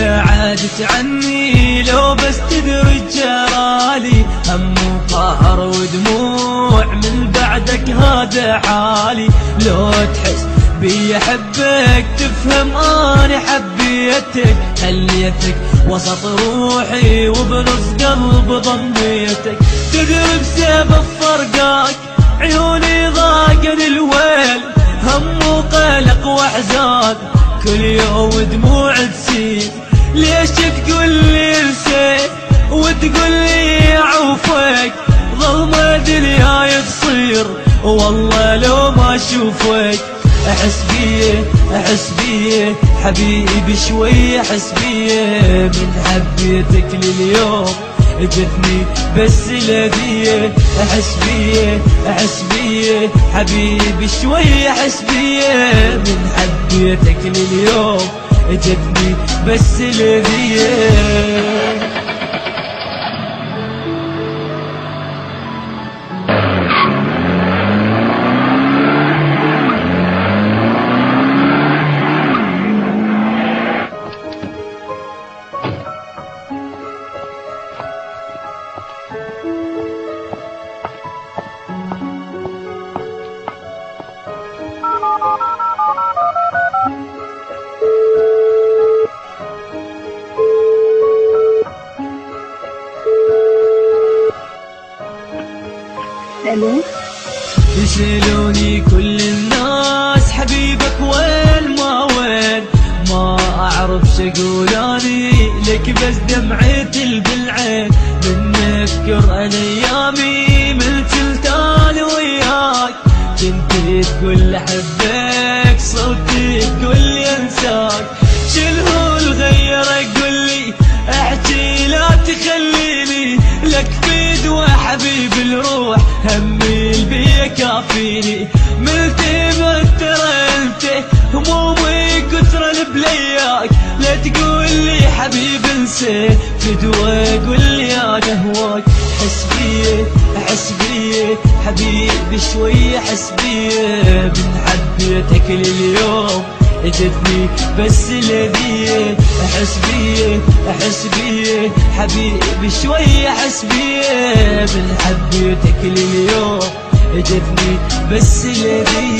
بعدت عني لو بس تدري جرالي، هم وقهر ودموع من بعدك هذا حالي. لو تحس بي احبك تفهم اني حبيتك، خليتك وسط روحي وبنص قلب ضميتك. تدري بسبب فرقاك عيوني ضاقن الويل، هم وقلق واحزان كل يوم دموع تسيل. ليش تقول لي نسيت وتقول لي عوفك، ظلمة دنياي تصير والله لو ما اشوفك. احس بيه احس بيه حبيبي شوي، احس بيه من حبيتك لليوم جتني بس لذيه. احس بيه احس بيه حبيبي شوي، احس بيه من حبيتك لليوم جتني بس لذيه. الو، يسألوني كل الناس حبيبك وين ما وين، ما اعرف شقول اني لك بس دمعتي بالعين. من نذكر الايامي من تلتان وياك، كنت تقول احبك صوتي تقول ينساك. شنو الغير قول لي احكي لا تخليني، لك فدوة حبيب الروح همي البي كافيني. ملتمس ترى انت همومي كثر بلياك، لا تقول لي حبيب انسى فدوة قول لي انا هواك. حس بيه احس بيه حبيبي شوي، احس بيه من حبيتك لليوم جتني بس لذيه. احس بيه احس بيه حبيبي شوي، احس بيه من حبيتك لليوم جتني بس لذيه.